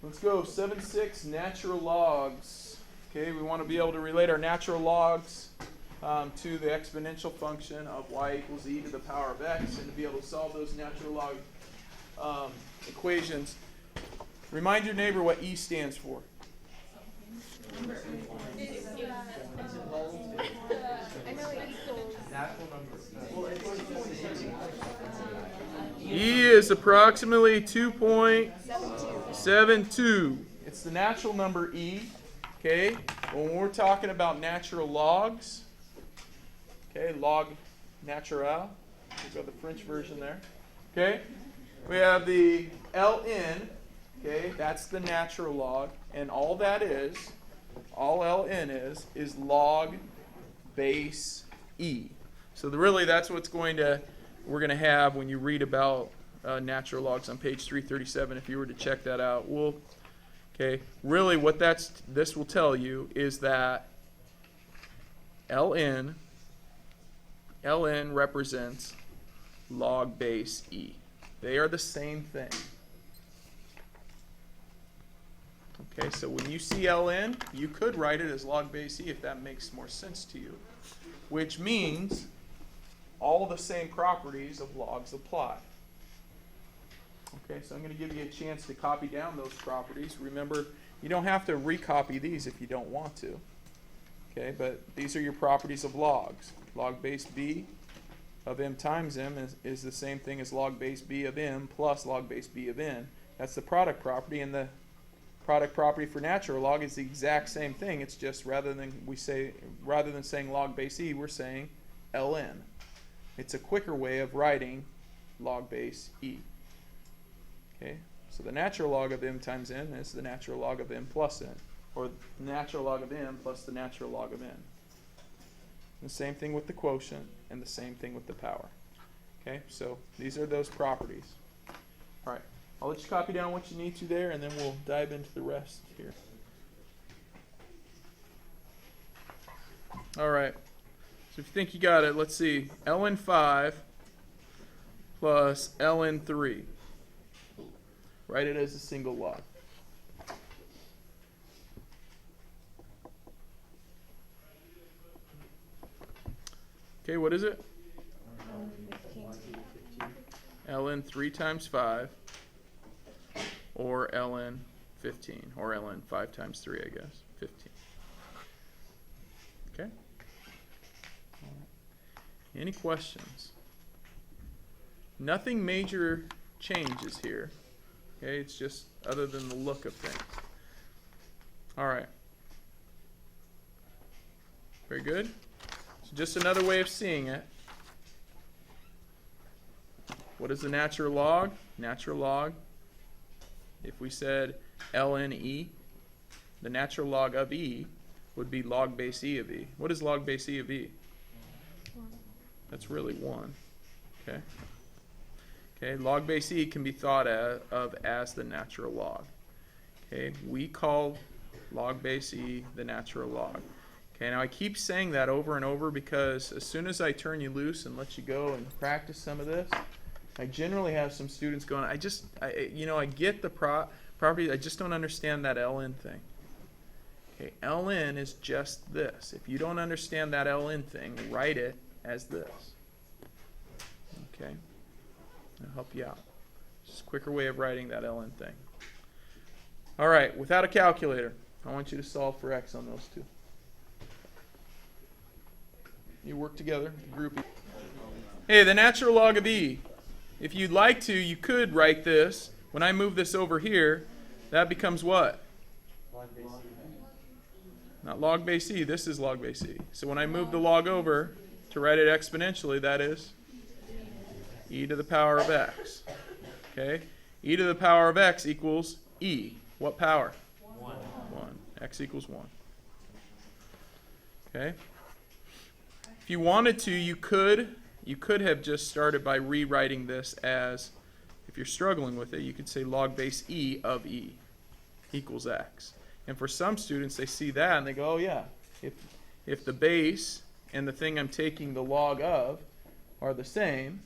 Let's go. 7.6, natural logs. Okay, we want to be able to relate our natural logs to the exponential function of y equals e to the power of x, and to be able to solve those natural log equations. Remind your neighbor what e stands for. E is approximately 2.72. It's the natural number e. Okay, when we're talking about natural logs, okay, log natural, we've got the French version there. Okay, we have the ln. Okay, that's the natural log, and all that is, all ln is log base e. So really, that's what's we're going to have when you read about natural logs on page 337. If you were to check that out, okay, really what this will tell you is that ln represents log base e. They are the same thing. Okay, so when you see ln, you could write it as log base e if that makes more sense to you, which means all the same properties of logs apply. Okay, so I'm going to give you a chance to copy down those properties. Remember, you don't have to recopy these if you don't want to. Okay, but these are your properties of logs. Log base b of m times m is the same thing as log base b of m plus log base b of n. That's the product property, and the product property for natural log is the exact same thing. It's just rather than saying log base e, we're saying ln. It's a quicker way of writing log base e. Okay, so the natural log of m times n is the natural log of m plus n, or the natural log of m plus the natural log of n. The same thing with the quotient, and the same thing with the power. Okay, so these are those properties. All right, I'll let you copy down what you need to there, and then we'll dive into the rest here. All right, so if you think you got it, let's see. ln 5 plus ln 3. Write it as a single log. Okay, what is it? ln 3 times 5, or ln 15, or ln 5 times 3, I guess, 15. Okay? All right. Any questions? Nothing major changes here. Okay, it's just other than the look of things. All right. Very good. So just another way of seeing it. What is the natural log? Natural log, if we said ln e, the natural log of e would be log base e of e. What is log base e of e? 1. That's really 1. Okay. Okay, log base e can be thought of as the natural log. Okay, we call log base e the natural log. Okay, now I keep saying that over and over because as soon as I turn you loose and let you go and practice some of this, I generally have some students going, I get the properties, I just don't understand that ln thing. Okay, ln is just this. If you don't understand that ln thing, write it as this. Okay, I'll help you out. Just a quicker way of writing that ln thing. All right, without a calculator, I want you to solve for x on those two. You work together, group. Hey, the natural log of e. If you'd like to, you could write this. When I move this over here, that becomes what? Log base e. Not log base e. This is log base e. So when I move the log over to write it exponentially, that is e to the power of x. Okay? E to the power of x equals e. What power? 1. 1. X equals 1. Okay? If you wanted to, you could have just started by rewriting this as, if you're struggling with it, you could say log base e of e equals x. And for some students, they see that and they go, oh yeah, if the base and the thing I'm taking the log of are the same,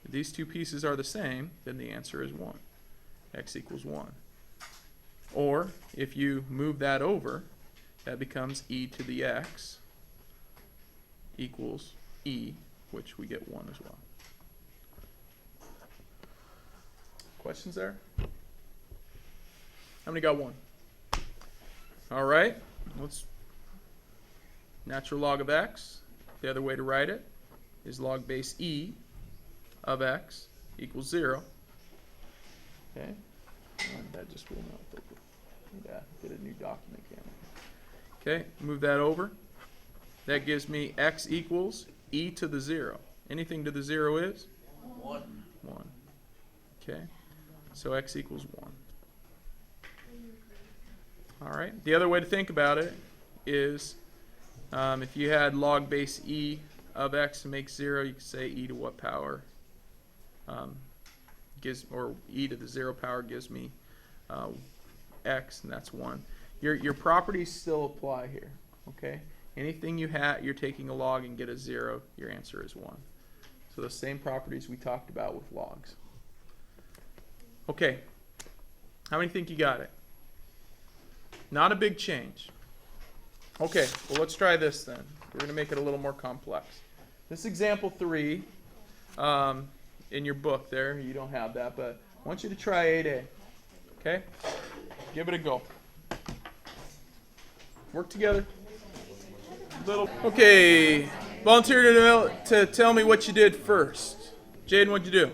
if these two pieces are the same, then the answer is 1. X equals 1. Or if you move that over, that becomes e to the x equals e, which we get 1 as well. Questions there? How many got 1? All right. Let's natural log of x. The other way to write it is log base e of x equals 0. Okay. And that just will not. Yeah, get a new document camera. Okay, move that over. That gives me x equals e to the 0. Anything to the 0 is? 1. 1. Okay, so x equals 1. All right, the other way to think about it is if you had log base e of x to make 0, you could say e to what power or e to the 0 power gives me x, and that's 1. Your properties still apply here, okay? Anything you have, you're taking a log and get a 0, your answer is 1. So the same properties we talked about with logs. Okay, how many think you got it? Not a big change. Okay, well let's try this then. We're going to make it a little more complex. This example 3 in your book there, you don't have that, but I want you to try 8a. Okay? Give it a go. Work together. Okay, volunteer to tell me what you did first. Jaden, what'd you do?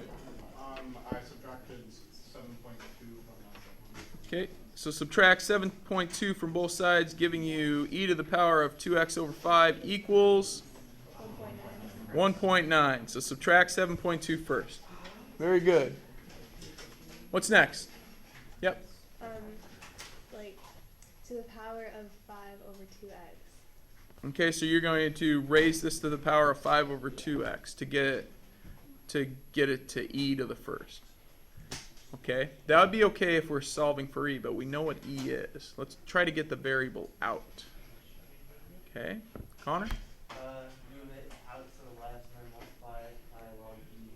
I subtracted 7.2 from that. Okay, so subtract 7.2 from both sides, giving you e to the power of 2x over 5 equals 1.9. So subtract 7.2 first. Very good. What's next? Yep. Like to the power of 5 over 2x. Okay, so you're going to raise this to the power of 5 over 2x to get it to e to the first. Okay, that would be okay if we're solving for e, but we know what e is. Let's try to get the variable out. Okay, Connor? Move it out to the left and then multiply it by log e.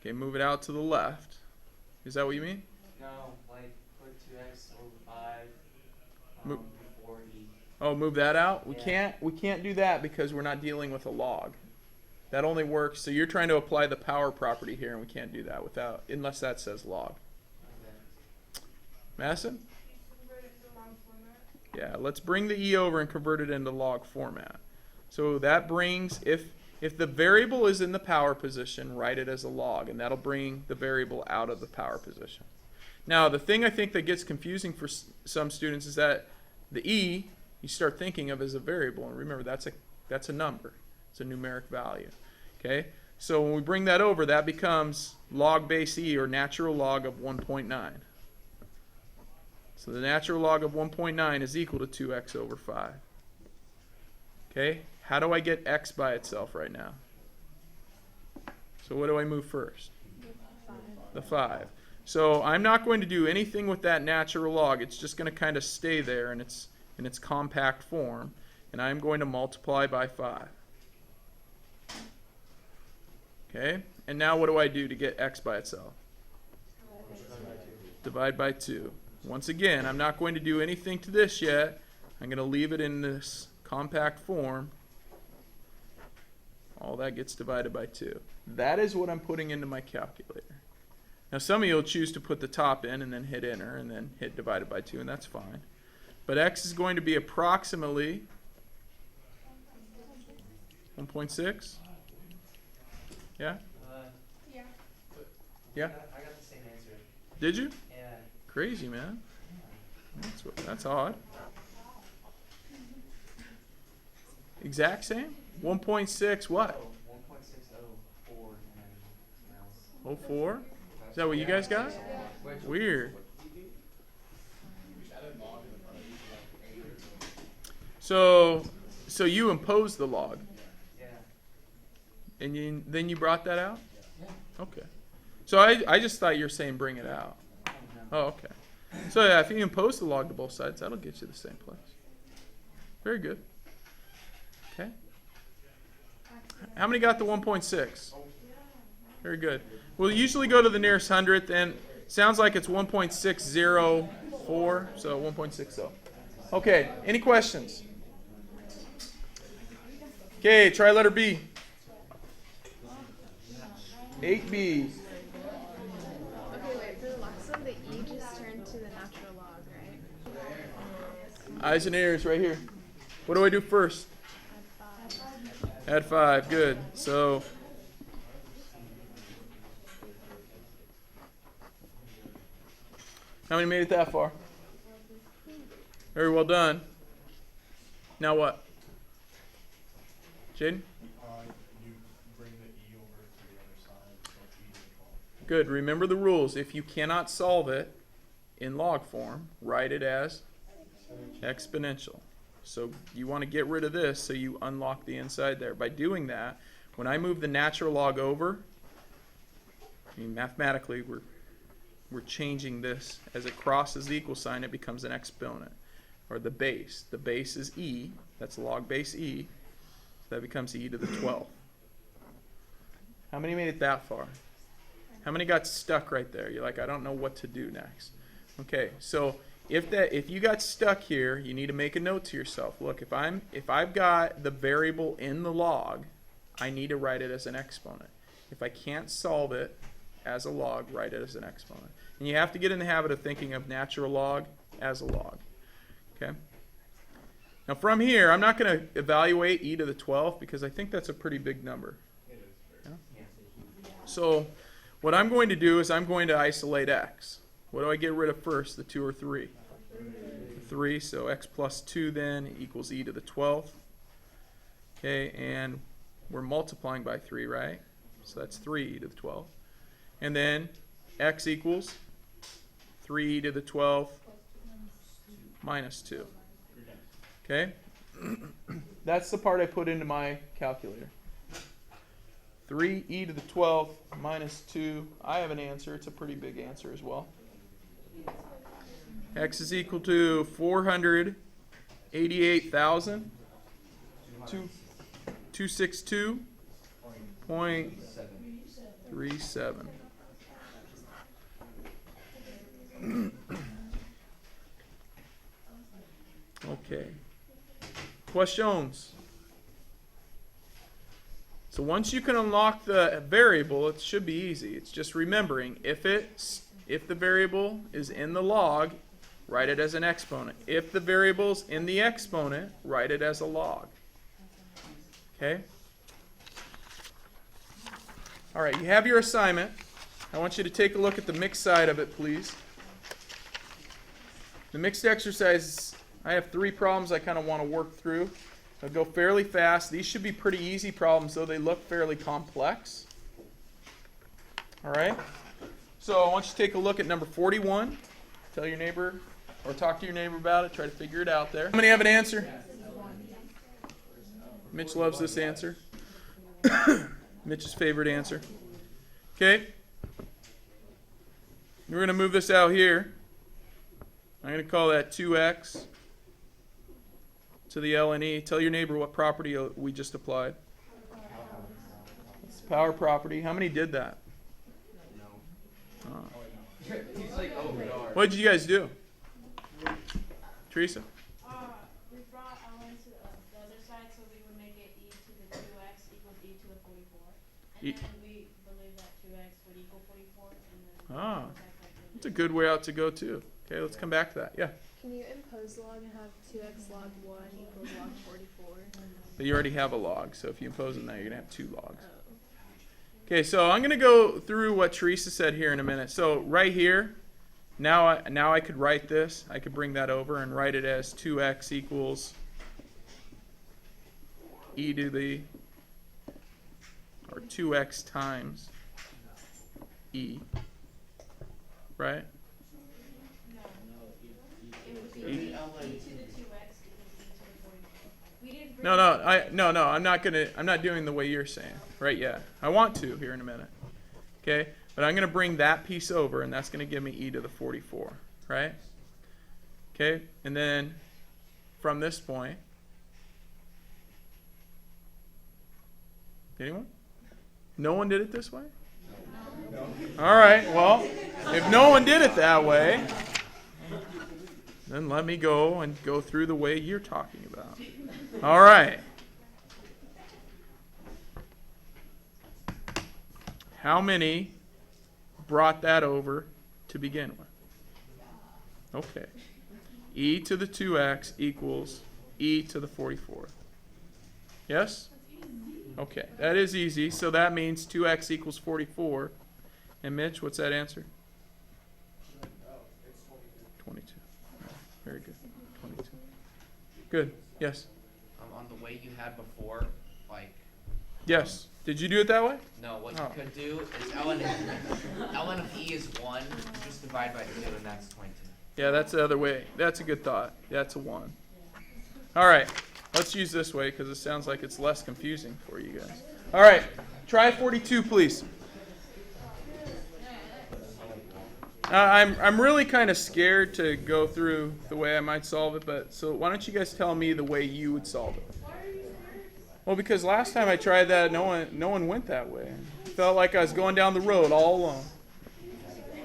Okay, move it out to the left. Is that what you mean? No, like put 2x over 5 Mo- before e. Oh, move that out? Yeah. We can't do that because we're not dealing with a log. That only works, so you're trying to apply the power property here, and we can't do that unless that says log. Okay. Madison? Yeah, let's bring the e over and convert it into log format. So that brings, if the variable is in the power position, write it as a log, and that'll bring the variable out of the power position. Now, the thing I think that gets confusing for some students is that the e, you start thinking of as a variable, and remember, that's a number. It's a numeric value. Okay? So when we bring that over, that becomes log base e, or natural log of 1.9. So the natural log of 1.9 is equal to 2x over 5. Okay? How do I get x by itself right now? So what do I move first? The 5. So I'm not going to do anything with that natural log. It's just going to kind of stay there in its compact form, and I'm going to multiply by 5. Okay? And now what do I do to get x by itself? Divide by 2. Once again, I'm not going to do anything to this yet. I'm going to leave it in this compact form. All that gets divided by 2. That is what I'm putting into my calculator. Now some of you will choose to put the top in and then hit enter and then hit divided by 2, and that's fine. But x is going to be approximately 1.6. Yeah? Yeah. Yeah? I got the same answer. Did you? Yeah. Crazy, man. That's odd. Exact same? 1.6 what? 1.604. 04? Is that what you guys got? Weird. So you imposed the log, Yeah. and then you brought that out? Okay. So I just thought you were saying bring it out. Oh, okay. So yeah, if you impose the log to both sides, that'll get you the same place. Very good. Okay. How many got the 1.6? Very good. We'll usually go to the nearest hundredth, and sounds like it's 1.60 4, so 1.60. Okay, any questions? Okay, try letter B. 8B. Okay, wait, for the last one, the E just turned to the natural log, right? Eyes and ears right here. What do I do first? Add 5, good. So, how many made it that far? Very well done. Now what? Jaden? You bring the E over to the other side, so E to the 12. Good. Remember the rules. If you cannot solve it in log form, write it as exponential. So you want to get rid of this so you unlock the inside there. By doing that, when I move the natural log over, I mean mathematically we're changing this. As it crosses the equal sign, it becomes an exponent, or the base. The base is E. That's log base E. So that becomes E to the 12th. How many made it that far? How many got stuck right there? You're like, I don't know what to do next. Okay, so if you got stuck here, you need to make a note to yourself. Look, if I've got the variable in the log, I need to write it as an exponent. If I can't solve it as a log, write it as an exponent. And you have to get in the habit of thinking of natural log as a log. Okay? Now from here, I'm not going to evaluate e to the 12th because I think that's a pretty big number. Yeah? So what I'm going to do is I'm going to isolate x. What do I get rid of first, the 2 or 3? 3, so x plus 2 then equals e to the 12th. Okay, and we're multiplying by 3, right? So that's 3e to the 12th. And then x equals 3e to the 12th minus 2. Okay? That's the part I put into my calculator. 3e to the 12th minus 2. I have an answer. It's a pretty big answer as well. X is equal to 488,262.37. Okay. Questions? So once you can unlock the variable, it should be easy. It's just remembering if the variable is in the log, write it as an exponent. If the variable's in the exponent, write it as a log. Okay? All right, you have your assignment. I want you to take a look at the mixed side of it, please. The mixed exercise, I have 3 problems I kind of want to work through. I'll go fairly fast. These should be pretty easy problems, though they look fairly complex. All right? So I want you to take a look at number 41. Tell your neighbor, or talk to your neighbor about it. Try to figure it out there. How many have an answer? Mitch loves this answer. Mitch's favorite answer. Okay? We're going to move this out here. I'm going to call that 2x to the ln e. Tell your neighbor what property we just applied. It's the power property. How many did that? What did you guys do? Teresa? We brought ln to the other side so we would make it e to the 2x equals e to the 44. And then we believe that 2x would equal 44. And then That's a good way out to go too. Okay, let's come back to that. Yeah. Can you impose log and have 2x log 1 equals log 44? But you already have a log, so if you impose it now, you're going to have 2 logs. Okay, so I'm going to go through what Teresa said here in a minute. So right here, now I could write this. I could bring that over and write it as 2x equals e to the, or 2x times e, right? it would be E. e to the 2x equals e to the 44. We didn't bring No, I'm not doing the way you're saying, right? Yeah, I want to here in a minute. Okay, but I'm going to bring that piece over, and that's going to give me e to the 44, right? Okay, and then from this point, anyone? No one did it this way? No. All right. Well, if no one did it that way, Then let me go and go through the way you're talking about. All right. How many brought that over to begin with? Okay. E to the 2x equals e to the 44. Yes? Okay, that is easy. So that means 2x equals 44. And Mitch, what's that answer? 22. Very good. 22. Good. Yes? On the way you had before, like, Yes. Did you do it that way? no, what Oh. you could do is ln of e is 1, you just divide by 2, and that's 22. Yeah, that's the other way. That's a good thought. That's a 1. All right. Let's use this way because it sounds like it's less confusing for you guys. All right. Try 42, please. I'm really kind of scared to go through the way I might solve it, but so why don't you guys tell me the way you would solve it? Well, because last time I tried that, no one went that way. Felt like I was going down the road all alone.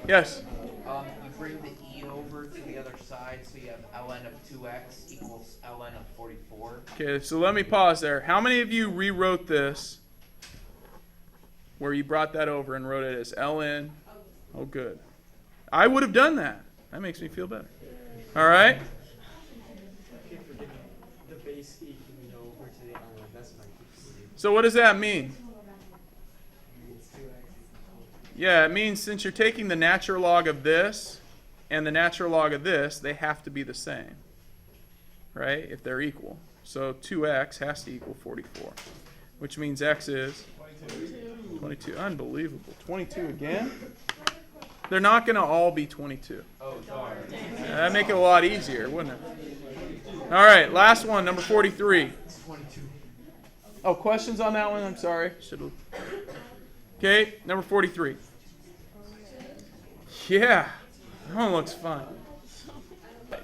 Yes. You bring the e over to the other side, so you have ln of 2x equals ln of 44. Okay, so let me pause there. How many of you rewrote this where you brought that over and wrote it as ln? Oh, good. I would have done that. That makes me feel better. All right? The base e can go over to the ln. That's what I keep seeing. So what does that mean? It's 2x. Yeah, it means since you're taking the natural log of this and the natural log of this, they have to be the same, right? If they're equal. So 2x has to equal 44, which means x is 22. Unbelievable. 22 again? They're not going to all be 22. Oh, darn. That'd make it a lot easier, wouldn't it? All right, last one, number 43. 22. Oh, questions on that one? I'm sorry. Should've. Okay, number 43. Yeah, that one looks fun.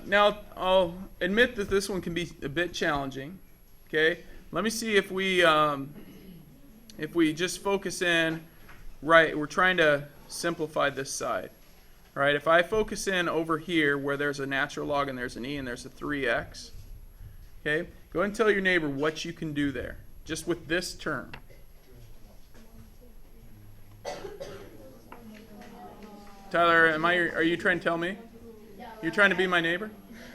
Now, I'll admit that this one can be a bit challenging. Okay, let me see if we just focus in. Right, we're trying to simplify this side. All right, if I focus in over here where there's a natural log and there's an e and there's a 3x. Okay, go ahead and tell your neighbor what you can do there, just with this term. Tyler, are you trying to tell me? You're trying to be my neighbor?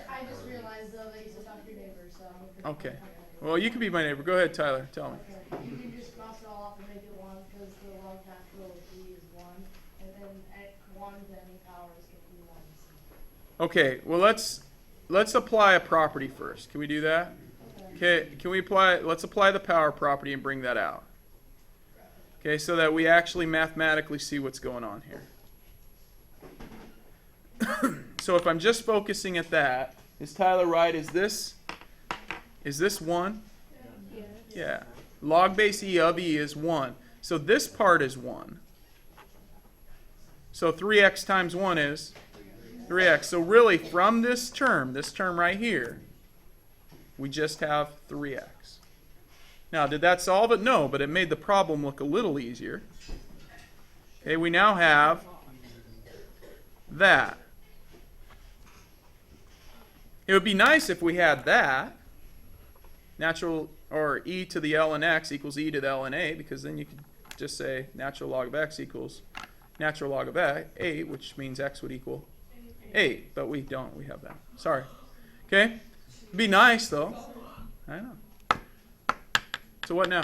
I just realized though that you said talk to your neighbor, so. Okay. Well, you can be my neighbor. Go ahead, Tyler. Tell me. Okay. You can just cross it all off and make it 1 because the log factor of e is 1, and then at 1 to any power is going to be 1. Okay. Well, let's apply a property first. Can we do that? Okay. Let's apply the power property and bring that out. Okay, so that we actually mathematically see what's going on here. So if I'm just focusing at that, is Tyler right? Is this 1? Yeah. Log base e of e is 1. So this part is 1. So 3x times 1 is 3x. So really from this term right here, we just have 3x. Now, did that solve it? No, but it made the problem look a little easier. Okay, we now have that. It would be nice if we had that. Natural, or e to the ln x equals e to the ln a, because then you could just say natural log of x equals natural log of 8, which means x would equal 8. But we don't. We have that. Sorry. Okay? It'd be nice, though. I know. So what now?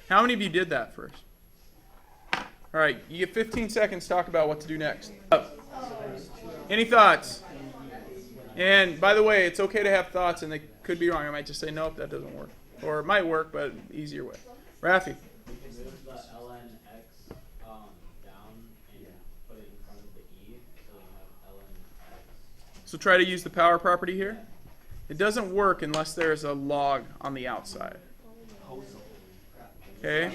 How many of you did that first? All right, you get 15 seconds to talk about what to do next. Any thoughts? And by the way, it's okay to have thoughts, and they could be wrong. I might just say, nope, that doesn't work. Or it might work, but easier way. Rafi? Move the ln x down and put it in front of the e, so you have ln x. So try to use the power property here. It doesn't work unless there's a log on the outside. Okay?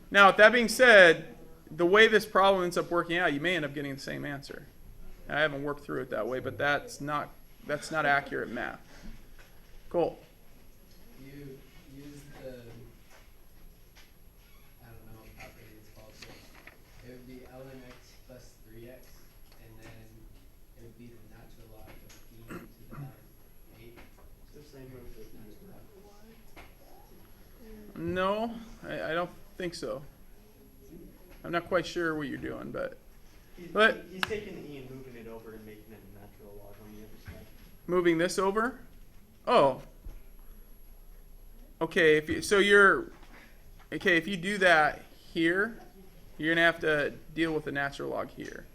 Now, with that being said, the way this problem ends up working out, you may end up getting the same answer. I haven't worked through it that way, but that's not accurate math. Cool. You use the, I don't know what property it's called, but it would be ln x plus 3x, and would be the natural log of e to the 8. It's the same with the No, I don't think so. I'm not quite sure what you're doing, but He's taking the E and moving it over and making it a natural log on the other side. moving this over. Oh. Okay, if you do that here, you're gonna have to deal with the natural log here.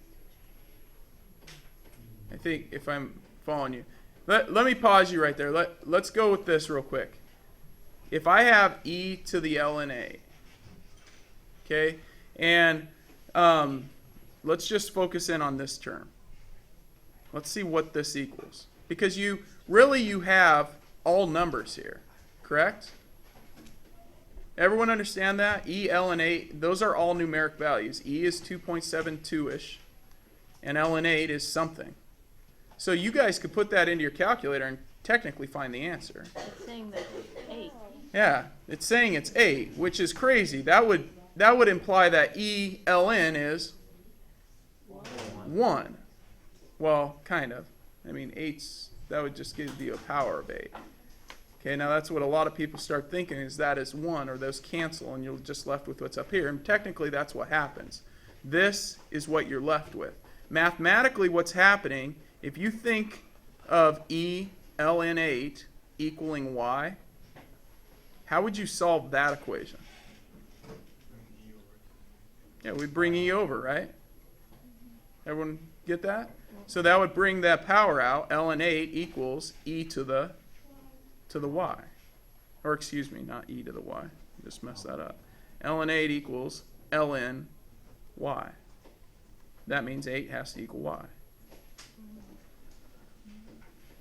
I think if I'm following you. Let me pause you right there. Let's go with this real quick. If I have e to the ln a, okay, and let's just focus in on this term. Let's see what this equals. Because you have all numbers here, correct? Everyone understand that? E, ln 8, those are all numeric values. E is 2.72-ish, and ln 8 is something. So you guys could put that into your calculator and technically find the answer. It's saying that it's 8. Yeah, it's saying it's 8, which is crazy. That would imply that E ln is 1. Well, kind of. I mean, that would just give you a power of 8. Okay, now that's what a lot of people start thinking is that is 1, or those cancel, and you're just left with what's up here. And technically, that's what happens. This is what you're left with. Mathematically, what's happening, if you think of E ln 8 equaling y, how would you solve that equation? Yeah, we bring E over, right? Everyone get that? So that would bring that power out. Ln 8 equals e to the y. Or excuse me, not e to the y. Just messed that up. Ln 8 equals ln y. That means 8 has to equal y.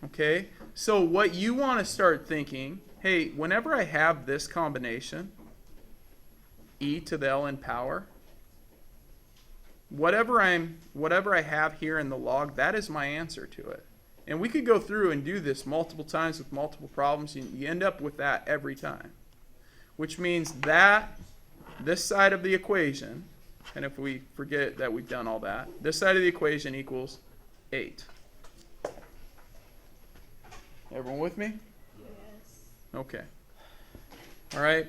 Okay? So what you want to start thinking, hey, whenever I have this combination, e to the ln power, whatever I have here in the log, that is my answer to it. And we could go through and do this multiple times with multiple problems. You end up with that every time. Which means that this side of the equation, and if we forget that we've done all that, this side of the equation equals 8. Everyone with me? Yes. Okay. All right.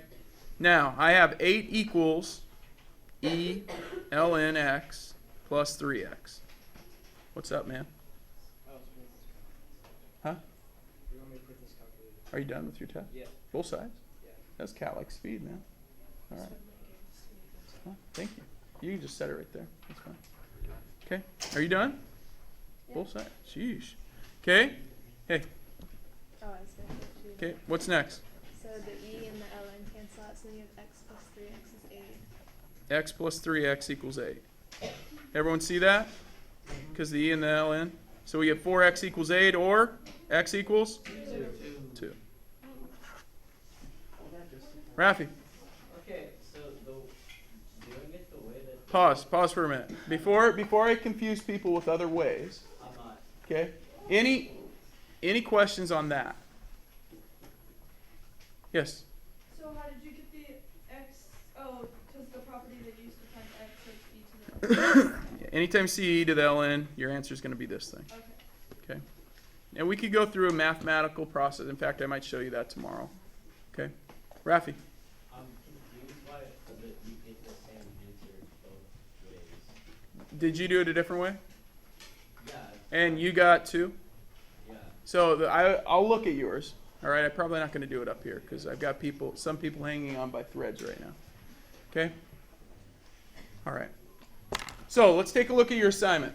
Now, I have 8 equals e ln x plus 3x. What's up, man? Huh? You want me to put this calculator? Are you done with your test? Yeah. Both sides? Yeah. That's cat-like speed, man. All right. Well, thank you. You can just set it right there. That's fine. Okay. Are you done? Yeah. Both sides. Sheesh. Okay. Hey. Oh, I was going to Okay. What's next? So the e and the ln cancel out, so then you have x plus 3x is 8. X plus 3x equals 8. Everyone see that? Because the e and the ln. So we get 4x equals 8, or x equals 2. Rafi, Okay, so doing it the way that pause for a minute. Before I confuse people with other ways, I'm not. okay? Any questions on that? Yes. So how did you get the x? Oh, because the property that you used to find x is e to the. Anytime you see e to the ln, your answer is going to be this thing. Okay. Okay? And we could go through a mathematical process. In fact, I might show you that tomorrow. Okay? Rafi. I'm confused by it so that you get the same answer both ways. Did you do it a different way? Yeah. And you got 2? Yeah. So I'll look at yours. All right, I'm probably not going to do it up here because I've got some people hanging on by threads right now. Okay? All right. So let's take a look at your assignment.